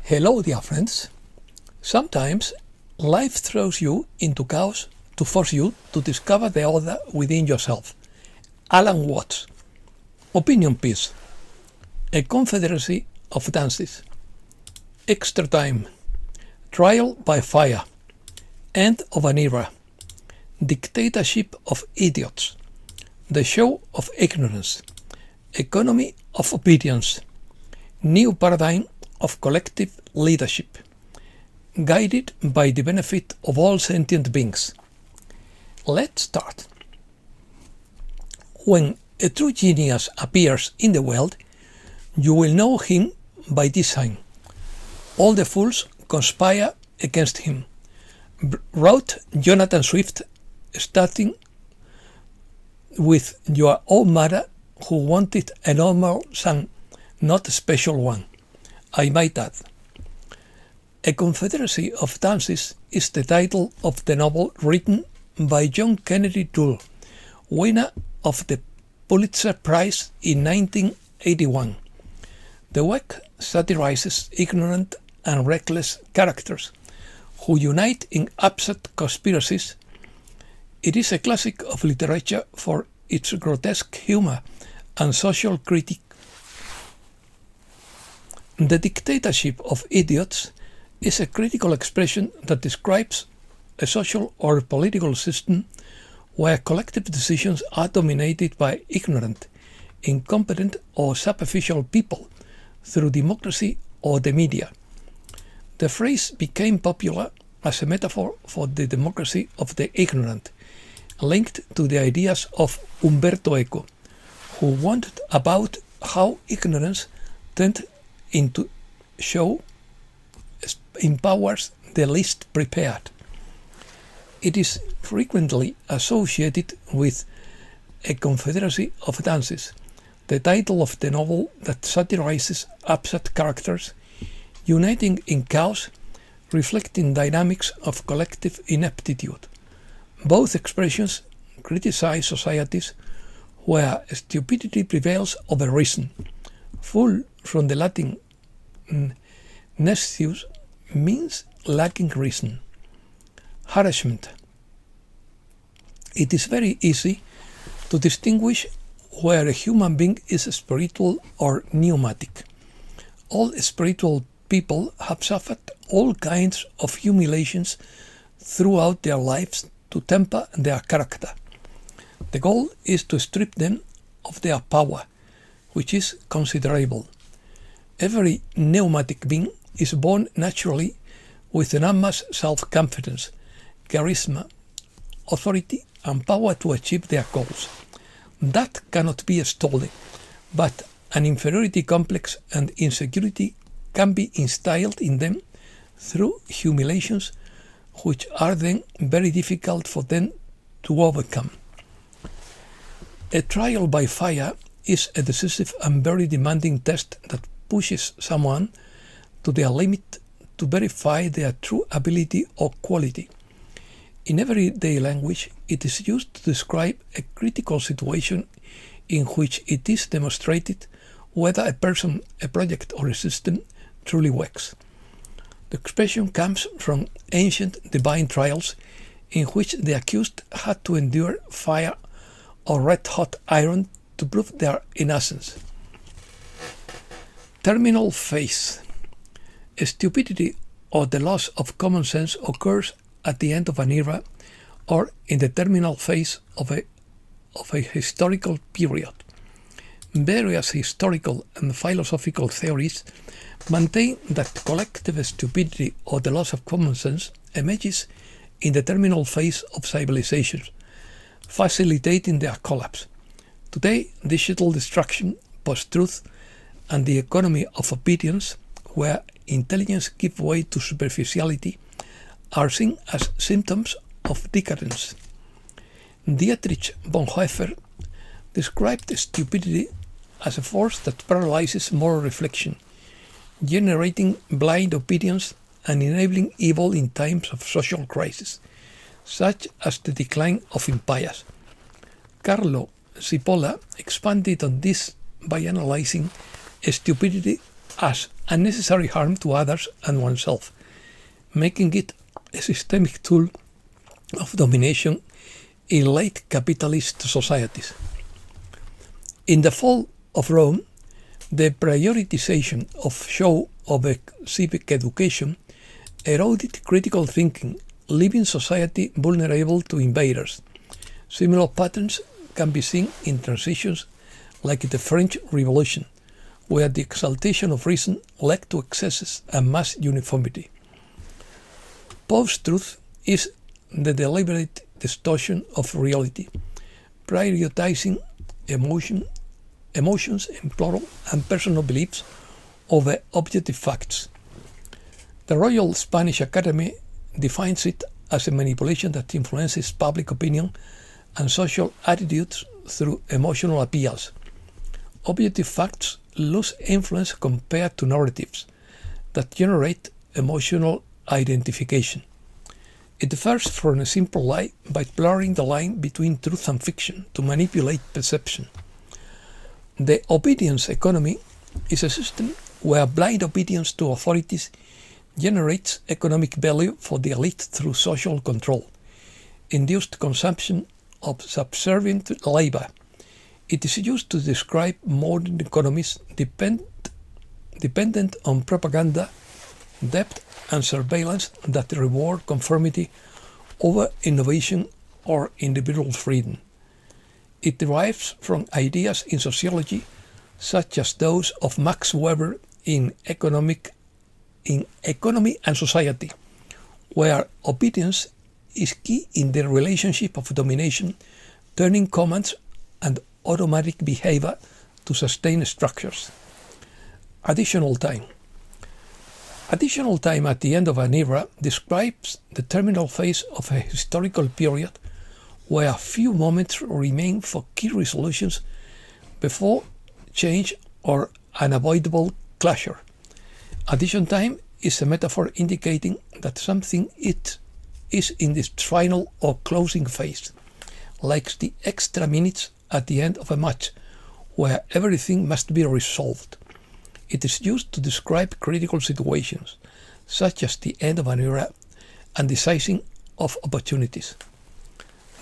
Hello, dear friends. Sometimes life throws you into chaos to force you to discover the order within yourself. Alan Watts. Opinion piece. A Confederacy of Dunces. Extra time. Trial by fire. End of an era. Dictatorship of idiots. The show of ignorance. Economy of obedience. New paradigm of collective leadership, guided by the benefit of all sentient beings. Let's start. When a true genius appears in the world, you will know him by this sign. All the fools conspire against him, wrote Jonathan Swift, starting with your own mother who wanted a normal son, not a special one. I might add. A Confederacy of Dunces is the title of the novel written by John Kennedy Toole, winner of the Pulitzer Prize in 1981. The work satirizes ignorant and reckless characters who unite in absurd conspiracies. It is a classic of literature for its grotesque humor and social critique. The Dictatorship of Idiots is a critical expression that describes a social or political system where collective decisions are dominated by ignorant, incompetent or superficial people through democracy or the media. The phrase became popular as a metaphor for the democracy of the ignorant, linked to the ideas of Umberto Eco, who warned about how ignorance tends into show empowers the least prepared. It is frequently associated with A Confederacy of Dunces, the title of the novel that satirizes absurd characters uniting in chaos, reflecting dynamics of collective ineptitude. Both expressions criticize societies where stupidity prevails over reason. Fool, from the Latin nescius, means lacking reason. Harassment. It is very easy to distinguish where a human being is spiritual or neomatic. All spiritual people have suffered all kinds of humiliations throughout their lives to temper their character. The goal is to strip them of their power, which is considerable. Every neomatic being is born naturally with enormous self-confidence, charisma, authority, and power to achieve their goals. That cannot be stolen, but an inferiority complex and insecurity can be instilled in them through humiliations which are then very difficult for them to overcome. A trial by fire is a decisive and very demanding test that pushes someone to their limit to verify their true ability or quality. In everyday language, it is used to describe a critical situation in which it is demonstrated whether a person, a project, or a system truly works. The expression comes from ancient divine trials in which the accused had to endure fire or red-hot iron to prove their innocence. Terminal phase. Stupidity or the loss of common sense occurs at the end of an era or in the terminal phase of a historical period. Various historical and philosophical theories maintain that collective stupidity or the loss of common sense emerges in the terminal phase of civilizations, facilitating their collapse. Today, digital destruction, post-truth, and the economy of obedience, where intelligence gives way to superficiality, are seen as symptoms of decadence. Dietrich Bonhoeffer described stupidity as a force that paralyzes moral reflection, generating blind obedience and enabling evil in times of social crisis, such as the decline of empires. Carlo Cipolla expanded on this by analyzing stupidity as unnecessary harm to others and oneself, making it a systemic tool of domination in late capitalist societies. In the fall of Rome, the prioritization of show over civic education eroded critical thinking, leaving society vulnerable to invaders. Similar patterns can be seen in transitions like the French Revolution, where the exaltation of reason led to excesses and mass uniformity. Post-truth is the deliberate distortion of reality, prioritizing emotions, moral and personal beliefs over objective facts. The Royal Spanish Academy defines it as a manipulation that influences public opinion and social attitudes through emotional appeals. Objective facts lose influence compared to narratives that generate emotional identification. It differs from a simple lie by blurring the line between truth and fiction to manipulate perception. The obedience economy is a system where blind obedience to authorities generates economic value for the elite through social control, induced consumption of subservient labor. It is used to describe modern economies dependent on propaganda, debt, and surveillance that reward conformity over innovation or individual freedom. It derives from ideas in sociology such as those of Max Weber in Economy and Society, where obedience is key in the relationship of domination, turning commands and automatic behavior to sustain structures. Additional time. Additional time at the end of an era describes the terminal phase of a historical period where few moments remain for key resolutions before change or unavoidable closure. Addition time is a metaphor indicating that something is in this final or closing phase, like the extra minutes at the end of a match, where everything must be resolved. It is used to describe critical situations, such as the end of an era and the seizing of opportunities.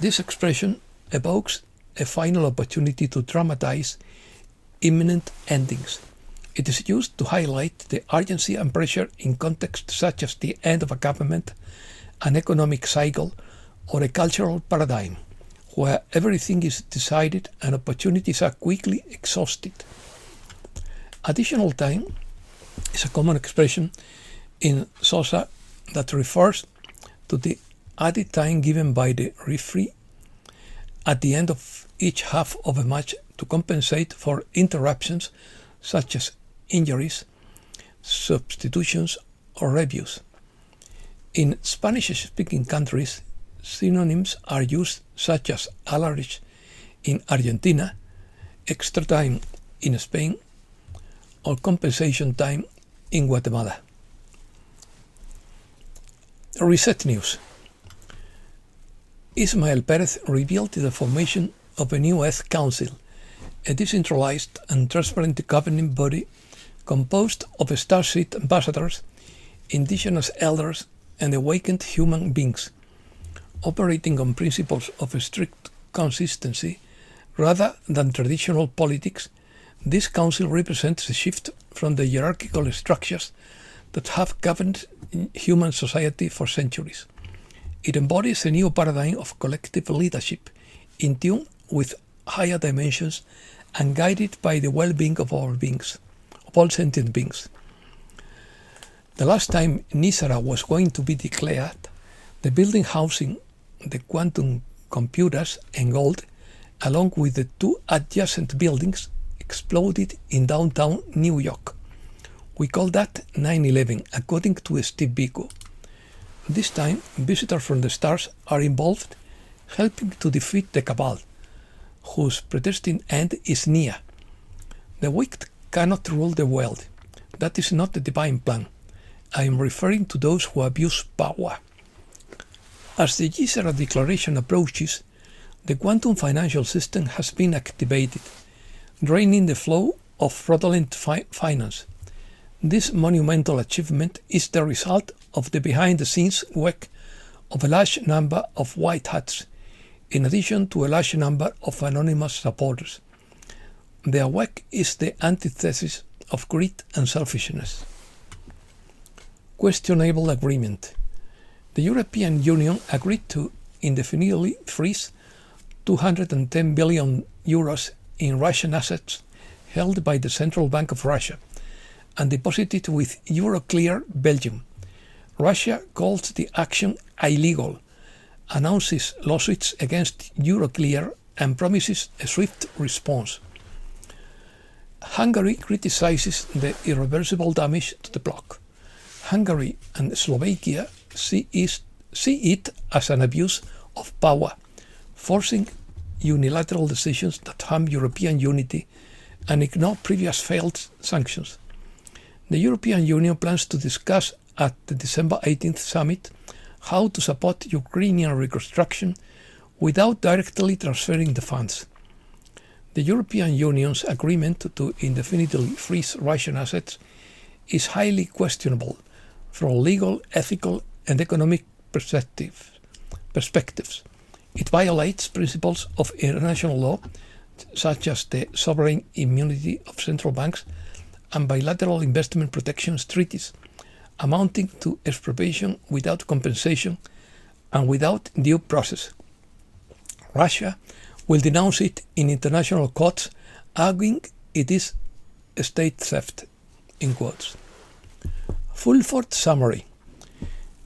This expression evokes a final opportunity to dramatize imminent endings. It is used to highlight the urgency and pressure in contexts such as the end of a government, an economic cycle, or a cultural paradigm, where everything is decided and opportunities are quickly exhausted. Additional time is a common expression in Sosa that refers to the added time given by the referee at the end of each half of a match to compensate for interruptions such as injuries, substitutions, or reviews. In Spanish-speaking countries, synonyms are used such as alarge in Argentina, extra time in Spain, or compensation time in Guatemala. Reset news. Ismael Perez revealed the formation of a new Earth Council, a decentralized and transparent governing body composed of starseed ambassadors, indigenous elders, and awakened human beings, operating on principles of strict consistency rather than traditional politics. This council represents a shift from the hierarchical structures that have governed human society for centuries. It embodies a new paradigm of collective leadership in tune with higher dimensions and guided by the well-being of all beings, of all sentient beings. The last time Nisara was going to be declared, the building housing the quantum computers and gold, along with the two adjacent buildings, exploded in downtown New York. We call that 9/11, according to Steve Biko. This time, visitors from the stars are involved, helping to defeat the cabal, whose predestined end is near. The wicked cannot rule the world. That is not the divine plan. I am referring to those who abuse power. As the Gisera Declaration approaches, the quantum financial system has been activated, draining the flow of fraudulent finance. This monumental achievement is the result of the behind-the-scenes work of a large number of white hats, in addition to a large number of anonymous supporters. Their work is the antithesis of greed and selfishness. Questionable agreement. The European Union agreed to indefinitely freeze 210 billion euros in Russian assets held by the Central Bank of Russia and deposited with Euroclear Belgium. Russia calls the action illegal, announces lawsuits against Euroclear, and promises a swift response. Hungary criticizes the irreversible damage to the bloc. Hungary and Slovakia see it as an abuse of power, forcing unilateral decisions that harm European unity and ignore previous failed sanctions. The European Union plans to discuss at the December 18th summit how to support Ukrainian reconstruction without directly transferring the funds. The European Union's agreement to indefinitely freeze Russian assets is highly questionable from legal, ethical, and economic perspectives. It violates principles of international law, such as the sovereign immunity of central banks and bilateral investment protections treaties, amounting to expropriation without compensation and without due process. Russia will denounce it in international courts, arguing it is state theft, in quotes. Fulford summary.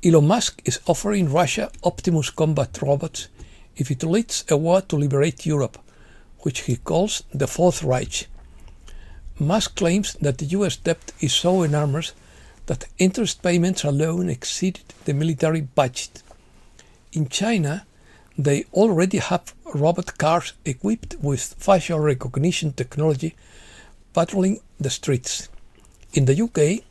Elon Musk is offering Russia Optimus combat robots if it leads a war to liberate Europe, which he calls the Fourth Reich. Musk claims that the US debt is so enormous that interest payments alone exceeded the military budget. In China, they already have robot cars equipped with facial recognition technology patrolling the streets. In the UK,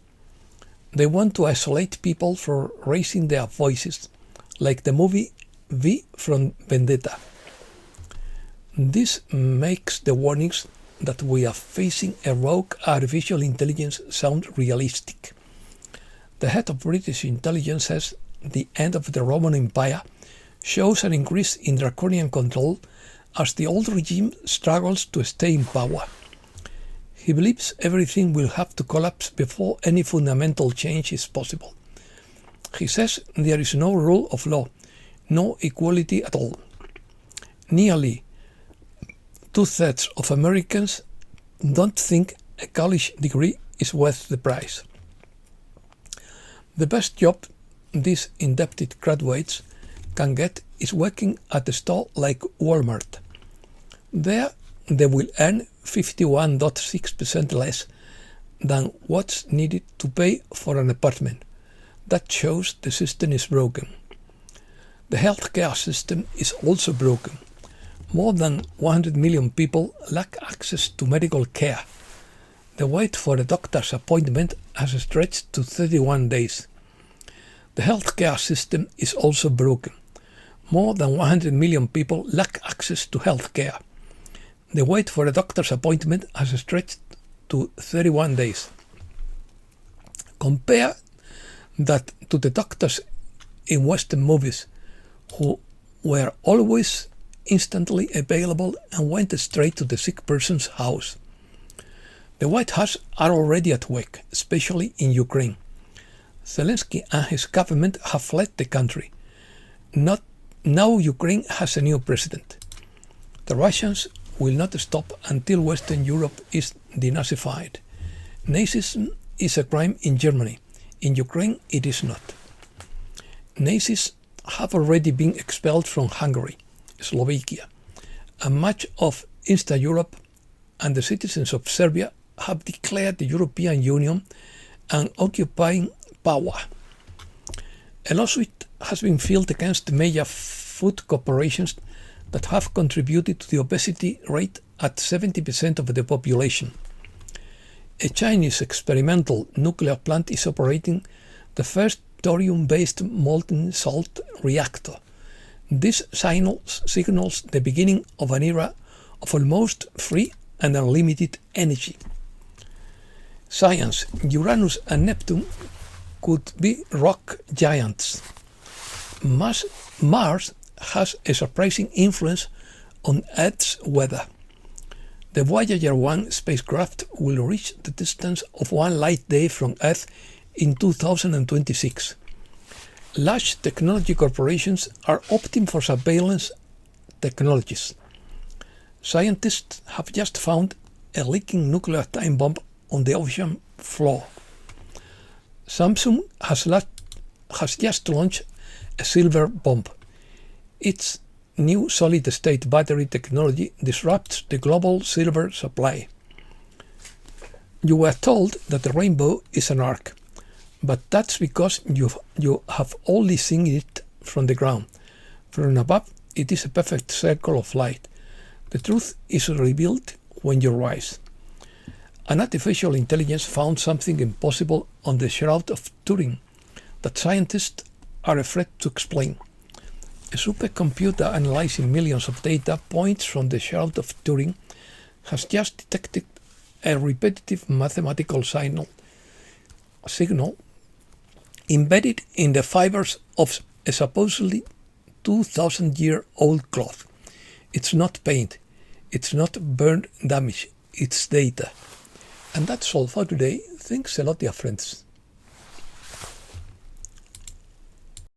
they want to isolate people for raising their voices, like the movie V from Vendetta. This makes the warnings that we are facing a rogue artificial intelligence sound realistic. The head of British intelligence says the end of the Roman Empire shows an increase in draconian control as the old regime struggles to stay in power. He believes everything will have to collapse before any fundamental change is possible. He says there is no rule of law, no equality at all. Nearly 2/3 of Americans don't think a college degree is worth the price. The best job these indebted graduates can get is working at a store like Walmart. There they will earn 51.6% less than what's needed to pay for an apartment. That shows the system is broken. The healthcare system is also broken. More than 100 million people lack access to medical care. The wait for a doctor's appointment has stretched to 31 days. The healthcare system is also broken. More than 100 million people lack access to healthcare. The wait for a doctor's appointment has stretched to 31 days. Compare that to the doctors in Western movies who were always instantly available and went straight to the sick person's house. The White House are already at work, especially in Ukraine. Zelensky and his government have fled the country. Now Ukraine has a new president. The Russians will not stop until Western Europe is denazified. Nazism is a crime in Germany. In Ukraine, it is not. Nazis have already been expelled from Hungary, Slovakia, and much of Eastern Europe, and the citizens of Serbia have declared the European Union an occupying power. A lawsuit has been filed against major food corporations that have contributed to the obesity rate at 70% of the population. A Chinese experimental nuclear plant is operating the first thorium-based molten salt reactor. This signals the beginning of an era of almost free and unlimited energy. Science: Uranus and Neptune could be rock giants. Mars has a surprising influence on Earth's weather. The Voyager 1 spacecraft will reach the distance of one light day from Earth in 2026. Large technology corporations are opting for surveillance technologies. Scientists have just found a leaking nuclear time bomb on the ocean floor. Samsung has just launched a silver bomb. Its new solid-state battery technology disrupts the global silver supply. You were told that the rainbow is an arc, but that's because you have only seen it from the ground. From above, it is a perfect circle of light. The truth is revealed when you rise. An artificial intelligence found something impossible on the Shroud of Turing that scientists are afraid to explain. A supercomputer analyzing millions of data points from the Shroud of Turing has just detected a repetitive mathematical signal embedded in the fibers of a supposedly 2,000-year-old cloth. It's not paint, it's not burn damage, it's data. And that's all for today. Thanks a lot, dear friends.